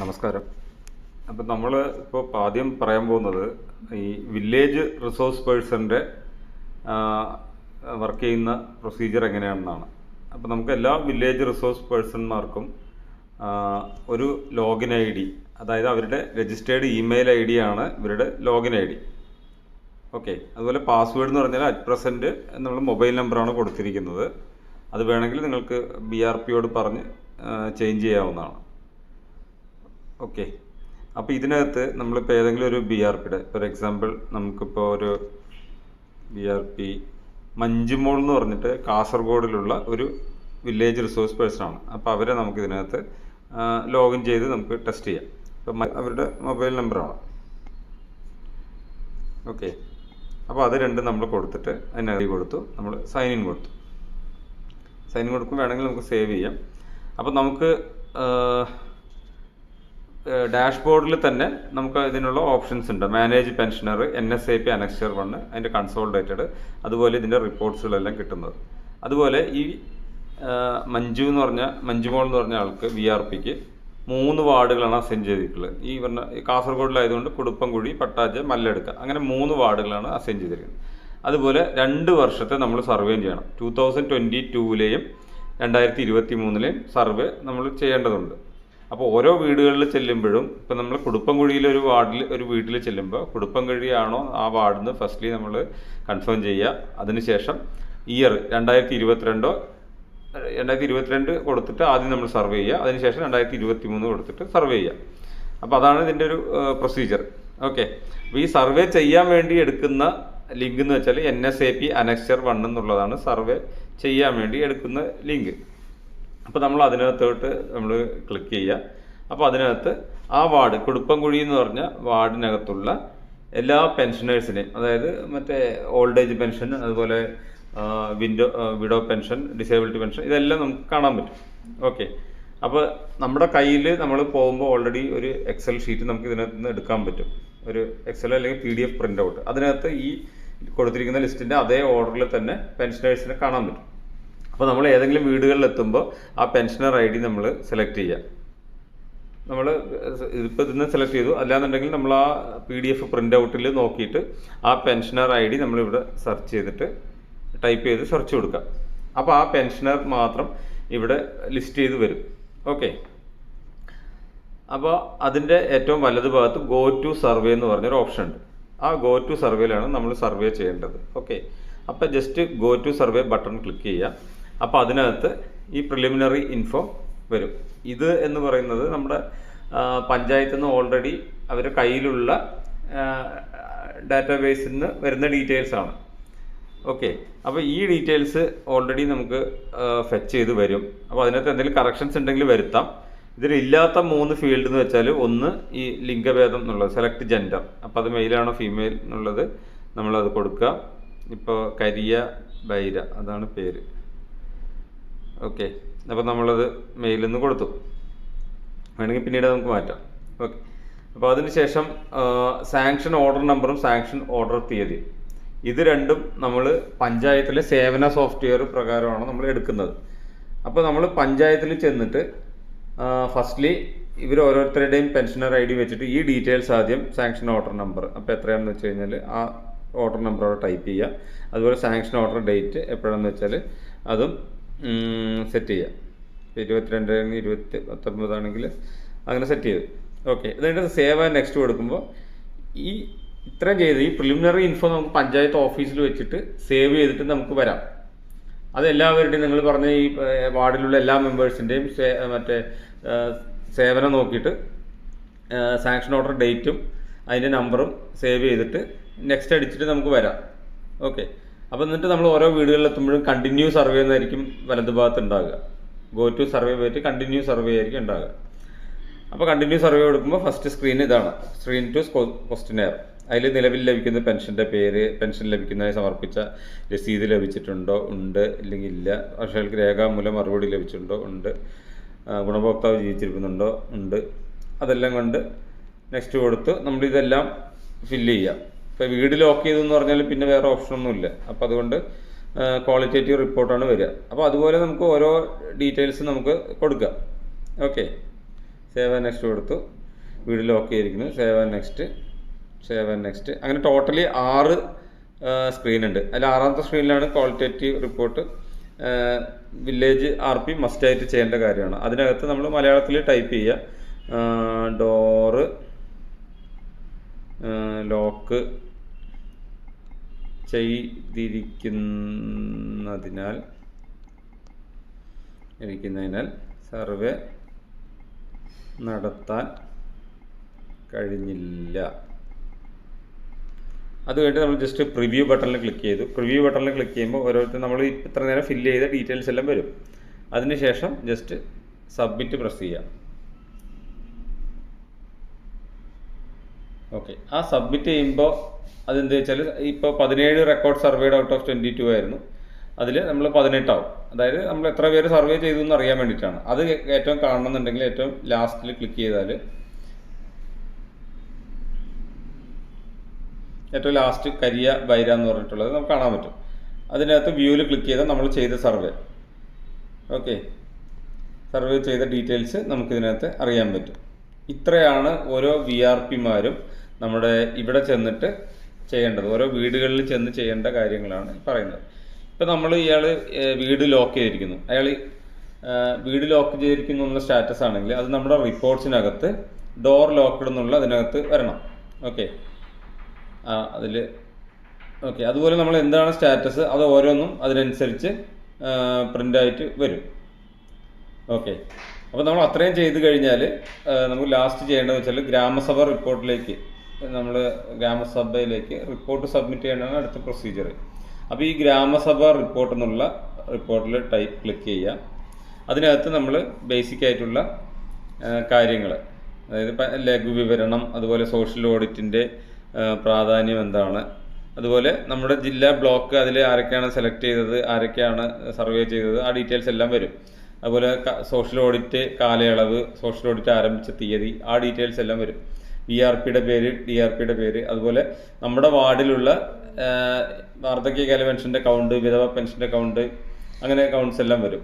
നമസ്കാരം. അപ്പം നമ്മൾ ഇപ്പോൾ ആദ്യം പറയാൻ പോകുന്നത് ഈ വില്ലേജ് റിസോഴ്സ് പേഴ്സൻ്റെ വർക്ക് ചെയ്യുന്ന പ്രൊസീജിയർ എങ്ങനെയാണെന്നാണ്. അപ്പോൾ നമുക്ക് എല്ലാ വില്ലേജ് റിസോഴ്സ് പേഴ്സൺമാർക്കും ഒരു ലോഗിൻ ഐ ഡി, അതായത് അവരുടെ രജിസ്റ്റേർഡ് ഇമെയിൽ ഐ ഡി ആണ് ഇവരുടെ ലോഗിൻ ഐ ഡി. ഓക്കെ, അതുപോലെ പാസ്വേഡ് എന്ന് പറഞ്ഞാൽ അറ്റ് പ്രസൻറ്റ് നമ്മൾ മൊബൈൽ നമ്പറാണ് കൊടുത്തിരിക്കുന്നത്. അത് വേണമെങ്കിൽ നിങ്ങൾക്ക് BRPയോട് പറഞ്ഞ് ചേഞ്ച് ചെയ്യാവുന്നതാണ്. ഓക്കെ, അപ്പോൾ ഇതിനകത്ത് നമ്മളിപ്പോൾ ഏതെങ്കിലും ഒരു BRPയുടെ, ഫോർ എക്സാമ്പിൾ നമുക്കിപ്പോൾ ഒരു BRP മഞ്ജുമോൾ എന്ന് പറഞ്ഞിട്ട് കാസർഗോഡിലുള്ള ഒരു വില്ലേജ് റിസോഴ്സ് പേഴ്സണാണ്. അപ്പോൾ അവരെ നമുക്ക് ഇതിനകത്ത് ലോഗിൻ ചെയ്ത് നമുക്ക് ടെസ്റ്റ് ചെയ്യാം. ഇപ്പം അവരുടെ മൊബൈൽ നമ്പറാണ്. ഓക്കെ, അപ്പോൾ അത് രണ്ടും നമ്മൾ കൊടുത്തിട്ട് അതിനകത്ത് കൊടുത്തു, നമ്മൾ സൈൻ ഇൻ കൊടുത്തു. സൈൻ ഇൻ കൊടുക്കും, വേണമെങ്കിൽ നമുക്ക് സേവ് ചെയ്യാം. അപ്പോൾ നമുക്ക് ഡാഷ്ബോർഡിൽ തന്നെ നമുക്ക് ഇതിനുള്ള ഓപ്ഷൻസ് ഉണ്ട്. മാനേജ് പെൻഷനർ, NSAP അനക്സ്ചർ 1, അതിൻ്റെ കൺസോൾഡേറ്റഡ്, അതുപോലെ ഇതിൻ്റെ റിപ്പോർട്ട്സുകളെല്ലാം കിട്ടുന്നത്. അതുപോലെ ഈ മഞ്ജുമോൾ എന്ന് പറഞ്ഞ ആൾക്ക് BRPക്ക് 3 വാർഡുകളാണ് അസൈൻ ചെയ്തിട്ടുള്ളത്. ഈ പറഞ്ഞ കാസർഗോഡിലായതുകൊണ്ട് കുടുപ്പംകുഴി, പട്ടാജ്, മല്ലെടുക്ക, അങ്ങനെ 3 വാർഡുകളാണ് അസൈൻ ചെയ്തിരിക്കുന്നത്. അതുപോലെ 2 വർഷത്തെ നമ്മൾ സർവേ ചെയ്യണം. 2022-ലെയും 2023-ലെയും സർവേ നമ്മൾ ചെയ്യേണ്ടതുണ്ട്. അപ്പോൾ ഓരോ വീടുകളിൽ ചെല്ലുമ്പോഴും, ഇപ്പം നമ്മൾ കുടുപ്പംകുഴിയിലെ ഒരു വീട്ടിൽ ചെല്ലുമ്പോൾ കുടുപ്പംകുഴിയാണോ ആ വാർഡിന്ന് ഫസ്റ്റ്ലി നമ്മൾ കൺഫേം ചെയ്യുക. അതിനുശേഷം ഇയർ 2022 കൊടുത്തിട്ട് ആദ്യം നമ്മൾ സർവേ ചെയ്യുക. അതിനുശേഷം 2023 കൊടുത്തിട്ട് സർവേ ചെയ്യുക. അപ്പോൾ അതാണ് ഇതിൻ്റെ ഒരു പ്രൊസീജിയർ. ഓക്കെ, അപ്പോൾ ഈ സർവേ ചെയ്യാൻ വേണ്ടി എടുക്കുന്ന ലിങ്ക് എന്ന് വെച്ചാൽ NSAP അനക്സ്ചർ 1 എന്നുള്ളതാണ് സർവേ ചെയ്യാൻ വേണ്ടി എടുക്കുന്ന ലിങ്ക്. അപ്പോൾ നമ്മൾ അതിനകത്തോട്ട് നമ്മൾ ക്ലിക്ക് ചെയ്യുക. അപ്പോൾ അതിനകത്ത് ആ വാർഡ്, കുടുപ്പംകുഴി എന്ന് പറഞ്ഞ വാർഡിനകത്തുള്ള എല്ലാ പെൻഷനേഴ്സിനെയും, അതായത് മറ്റേ ഓൾഡ് ഏജ് പെൻഷൻ, അതുപോലെ വിഡോ പെൻഷൻ, ഡിസേബിലിറ്റി പെൻഷൻ, ഇതെല്ലാം നമുക്ക് കാണാൻ പറ്റും. ഓക്കെ, അപ്പോൾ നമ്മുടെ കയ്യിൽ നമ്മൾ പോകുമ്പോൾ ഓൾറെഡി ഒരു എക്സൽ ഷീറ്റ് നമുക്ക് ഇതിനകത്ത് നിന്ന് എടുക്കാൻ പറ്റും. ഒരു എക്സൽ അല്ലെങ്കിൽ PDF പ്രിൻ്റ് ഔട്ട്. അതിനകത്ത് ഈ കൊടുത്തിരിക്കുന്ന ലിസ്റ്റിൻ്റെ അതേ ഓർഡറിൽ തന്നെ പെൻഷനേഴ്സിനെ കാണാൻ പറ്റും. അപ്പോൾ നമ്മൾ ഏതെങ്കിലും വീടുകളിൽ എത്തുമ്പോൾ ആ പെൻഷനർ ID നമ്മൾ സെലക്ട് ചെയ്യുക. നമ്മൾ ഇപ്പോൾ ഇതിന്ന് സെലക്ട് ചെയ്തു, അല്ലാന്നുണ്ടെങ്കിൽ നമ്മൾ ആ PDF പ്രിൻ്റ് ഔട്ടിൽ നോക്കിയിട്ട് ആ പെൻഷനർ ID നമ്മളിവിടെ സെർച്ച് ചെയ്തിട്ട് ടൈപ്പ് ചെയ്ത് സെർച്ച് കൊടുക്കുക. അപ്പോൾ ആ പെൻഷനർ മാത്രം ഇവിടെ ലിസ്റ്റ് ചെയ്ത് വരും. ഓക്കെ, അപ്പോൾ അതിൻ്റെ ഏറ്റവും വലത് ഭാഗത്ത് ഗോ ടു സർവേ എന്ന് പറഞ്ഞൊരു ഓപ്ഷൻ ഉണ്ട്. ആ ഗോ ടു സർവേയിലാണ് നമ്മൾ സർവേ ചെയ്യേണ്ടത്. ഓക്കെ, അപ്പോൾ just go to survey button click ചെയ്യുക. അപ്പോൾ അതിനകത്ത് ഈ പ്രിലിമിനറി ഇൻഫോ വരും. ഇത് എന്ന് പറയുന്നത് നമ്മുടെ പഞ്ചായത്തിൽ നിന്ന് ഓൾറെഡി അവരുടെ കയ്യിലുള്ള ഡാറ്റാബേസിൽ നിന്ന് വരുന്ന ഡീറ്റെയിൽസ് ആണ്. ഓക്കെ, അപ്പോൾ ഈ ഡീറ്റെയിൽസ് ഓൾറെഡി നമുക്ക് ഫെച്ച് ചെയ്ത് വരും. അപ്പോൾ അതിനകത്ത് എന്തെങ്കിലും കറക്ഷൻസ് ഉണ്ടെങ്കിൽ വരുത്താം. ഇതിലില്ലാത്ത 3 ഫീൽഡ് എന്ന് വെച്ചാൽ, ഒന്ന് ഈ ലിംഗഭേദം എന്നുള്ളത്, സെലക്ട് ജെൻഡർ. അപ്പോൾ അത് മെയിലാണോ ഫീമെയിൽ എന്നുള്ളത് നമ്മളത് കൊടുക്കുക. ഇപ്പോൾ കരിയ ബൈര അതാണ് പേര്. ഓക്കെ, അപ്പോൾ നമ്മളത് മെയിലിൽ നിന്ന് കൊടുത്തു. വേണമെങ്കിൽ പിന്നീട് നമുക്ക് മാറ്റാം. ഓക്കെ, അപ്പോൾ അതിനുശേഷം സാങ്ഷൻ ഓർഡർ നമ്പറും സാങ്ഷൻ ഓർഡർ തീയതി, ഇത് രണ്ടും നമ്മൾ പഞ്ചായത്തിലെ സേവന സോഫ്റ്റ്വെയർ പ്രകാരമാണ് നമ്മൾ എടുക്കുന്നത്. അപ്പോൾ നമ്മൾ പഞ്ചായത്തിൽ ചെന്നിട്ട് ഫസ്റ്റ്ലി ഇവർ ഓരോരുത്തരുടെയും പെൻഷനർ ID വെച്ചിട്ട് ഈ ഡീറ്റെയിൽസ് ആദ്യം സാങ്ഷൻ ഓർഡർ നമ്പർ, അപ്പോൾ എത്രയാണെന്ന് വെച്ച് കഴിഞ്ഞാൽ ആ ഓർഡർ നമ്പർ അവിടെ ടൈപ്പ് ചെയ്യുക. അതുപോലെ സാങ്ഷൻ ഓർഡർ ഡേറ്റ് എപ്പോഴാണെന്ന് വെച്ചാൽ അതും സെറ്റ് ചെയ്യുക. 22/2019 ആണെങ്കിൽ അങ്ങനെ സെറ്റ് ചെയ്തു. ഓക്കെ, എന്നിട്ട് സേവ് ആൻഡ് നെക്സ്റ്റ് കൊടുക്കുമ്പോൾ ഈ ഇത്രയും ചെയ്ത് ഈ പ്രിലിമിനറി ഇൻഫോ നമുക്ക് പഞ്ചായത്ത് ഓഫീസിൽ വെച്ചിട്ട് സേവ് ചെയ്തിട്ട് നമുക്ക് വരാം. അത് എല്ലാവരുടെയും നിങ്ങൾ പറഞ്ഞ ഈ വാർഡിലുള്ള എല്ലാ മെമ്പേഴ്സിൻ്റെയും മറ്റേ സേവനം നോക്കിയിട്ട് സാങ്ഷൻ ഓർഡർ ഡേറ്റും അതിൻ്റെ നമ്പറും സേവ് ചെയ്തിട്ട് നെക്സ്റ്റ് അടിച്ചിട്ട് നമുക്ക് വരാം. ഓക്കെ, അപ്പോൾ എന്നിട്ട് നമ്മൾ ഓരോ വീടുകളിൽ എത്തുമ്പോഴും കണ്ടിന്യൂ സർവേ എന്നായിരിക്കും വലതു ഭാഗത്ത് ഉണ്ടാകുക. ഗോ ടു സർവേ പോയിട്ട് കണ്ടിന്യൂ സർവേ ആയിരിക്കും ഉണ്ടാകുക. അപ്പോൾ കണ്ടിന്യൂ സർവേ കൊടുക്കുമ്പോൾ ഫസ്റ്റ് സ്ക്രീൻ ഇതാണ്, സ്ക്രീൻ ടു ക്വസ്റ്റ്യനെയർ. അതിൽ നിലവിൽ ലഭിക്കുന്ന പെൻഷൻ്റെ പേര്, പെൻഷൻ ലഭിക്കുന്നതായി സമർപ്പിച്ച രസീത് ലഭിച്ചിട്ടുണ്ടോ, ഉണ്ട്, ഇല്ലെങ്കിൽ ഇല്ല, വർഷങ്ങൾക്ക് രേഖാമൂലം മറുപടി ലഭിച്ചിട്ടുണ്ടോ, ഉണ്ട്, ഗുണഭോക്താവ് ജീവിച്ചിരിക്കുന്നുണ്ടോ, ഉണ്ട്, അതെല്ലാം കൊണ്ട് നെക്സ്റ്റ് കൊടുത്ത് നമ്മളിതെല്ലാം ഫില്ല് ചെയ്യുക. ഇപ്പോൾ വീട് ലോക്ക് ചെയ്തെന്ന് പറഞ്ഞാൽ പിന്നെ വേറെ ഓപ്ഷനൊന്നുമില്ല. അപ്പോൾ അതുകൊണ്ട് ക്വാളിറ്റേറ്റീവ് റിപ്പോർട്ടാണ് വരിക. അപ്പോൾ അതുപോലെ നമുക്ക് ഓരോ ഡീറ്റെയിൽസ് നമുക്ക് കൊടുക്കാം. ഓക്കെ, സേവ് ആൻഡ് നെക്സ്റ്റ് കൊടുത്തു. വീട് ലോക്ക് ചെയ്തിരിക്കുന്നു. Save and next, save and next. അങ്ങനെ ടോട്ടലി 6 സ്ക്രീൻ ഉണ്ട്. അതിൽ 6ാമത്തെ സ്ക്രീനിലാണ് ക്വാളിറ്റേറ്റീവ് റിപ്പോർട്ട്. വില്ലേജ് RP മസ്റ്റായിട്ട് ചെയ്യേണ്ട കാര്യമാണ്. അതിനകത്ത് നമ്മൾ മലയാളത്തിൽ ടൈപ്പ് ചെയ്യുക, ഡോറ് ലോക്ക് ചെയ്തിരിക്കുന്നതിനാൽ സർവേ നടത്താൻ കഴിഞ്ഞില്ല. അത് കഴിഞ്ഞിട്ട് നമ്മൾ ജസ്റ്റ് പ്രിവ്യൂ ബട്ടണിൽ ക്ലിക്ക് ചെയ്തു. പ്രിവ്യൂ ബട്ടണിൽ ക്ലിക്ക് ചെയ്യുമ്പോൾ ഓരോരുത്തർ നമ്മൾ ഇത്ര നേരം ഫില്ല് ചെയ്ത ഡീറ്റെയിൽസ് എല്ലാം വരും. അതിനുശേഷം ജസ്റ്റ് സബ്മിറ്റ് പ്രസ് ചെയ്യാം. ഓക്കെ, ആ സബ്മിറ്റ് ചെയ്യുമ്പോൾ അതെന്താ വെച്ചാൽ ഇപ്പോൾ 17 റെക്കോർഡ് സർവേഡ് ഔട്ട് ഓഫ് 22 ആയിരുന്നു. അതിൽ നമ്മൾ 18 ആവും. അതായത് നമ്മൾ എത്ര പേര് സർവേ ചെയ്തു എന്ന് അറിയാൻ വേണ്ടിയിട്ടാണ്. അത് ഏറ്റവും കാണണമെന്നുണ്ടെങ്കിൽ ഏറ്റവും ലാസ്റ്റിൽ ക്ലിക്ക് ചെയ്താൽ ഏറ്റവും ലാസ്റ്റ് കരിയ ബൈര എന്ന് പറഞ്ഞിട്ടുള്ളത് നമുക്ക് കാണാൻ പറ്റും. അതിനകത്ത് വ്യൂവിൽ ക്ലിക്ക് ചെയ്താൽ നമ്മൾ ചെയ്ത സർവേ, ഓക്കെ, സർവേ ചെയ്ത ഡീറ്റെയിൽസ് നമുക്കിതിനകത്ത് അറിയാൻ പറ്റും. ഇത്രയാണ് ഓരോ VRPമാരും നമ്മുടെ ഇവിടെ ചെന്നിട്ട് ചെയ്യേണ്ടത്. ഓരോ വീടുകളിൽ ചെന്ന് ചെയ്യേണ്ട കാര്യങ്ങളാണ് പറയുന്നത്. ഇപ്പം നമ്മൾ ഇയാൾ വീട് ലോക്ക് ചെയ്തിരിക്കുന്നു, അയാൾ വീട് ലോക്ക് ചെയ്തിരിക്കുന്നു എന്നുള്ള സ്റ്റാറ്റസ് ആണെങ്കിൽ അത് നമ്മുടെ റിപ്പോർട്ട്സിനകത്ത് ഡോർ ലോക്ക്ഡ് എന്നുള്ള അതിനകത്ത് വരണം. ഓക്കെ, അതിൽ ഓക്കെ. അതുപോലെ നമ്മൾ എന്താണ് സ്റ്റാറ്റസ് അത് ഓരോന്നും അതിനനുസരിച്ച് പ്രിൻ്റായിട്ട് വരും. ഓക്കെ, അപ്പോൾ നമ്മൾ അത്രയും ചെയ്ത് കഴിഞ്ഞാൽ നമുക്ക് ലാസ്റ്റ് ചെയ്യേണ്ടതെന്ന് വെച്ചാൽ ഗ്രാമസഭ റിപ്പോർട്ടിലേക്ക് ഗ്രാമസഭയിലേക്ക് റിപ്പോർട്ട് സബ്മിറ്റ് ചെയ്യേണ്ടതാണ് അടുത്ത പ്രൊസീജിയർ. അപ്പോൾ ഈ ഗ്രാമസഭ റിപ്പോർട്ട് എന്നുള്ള റിപ്പോർട്ടിൽ ക്ലിക്ക് ചെയ്യുക. അതിനകത്ത് നമ്മൾ ബേസിക് ആയിട്ടുള്ള കാര്യങ്ങൾ, അതായത് ലഘുവിവരണം, അതുപോലെ സോഷ്യൽ ഓഡിറ്റിൻ്റെ പ്രാധാന്യം എന്താണ്, അതുപോലെ നമ്മുടെ ജില്ല, ബ്ലോക്ക്, അതിൽ ആരൊക്കെയാണ് സെലക്ട് ചെയ്തത്, ആരൊക്കെയാണ് സർവേ ചെയ്തത്, ആ ഡീറ്റെയിൽസ് എല്ലാം വരും. അതുപോലെ സോഷ്യൽ ഓഡിറ്റ് കാലയളവ്, സോഷ്യൽ ഓഡിറ്റ് ആരംഭിച്ച തീയതി, ആ ഡീറ്റെയിൽസ് എല്ലാം വരും. VRPയുടെ പേര്, DRPയുടെ പേര്, അതുപോലെ നമ്മുടെ വാർഡിലുള്ള വാർദ്ധക്യകാല പെൻഷൻ്റെ കൗണ്ട്, വിധവ പെൻഷൻ്റെ കൗണ്ട്, അങ്ങനെ കൗണ്ട്സ് എല്ലാം വരും.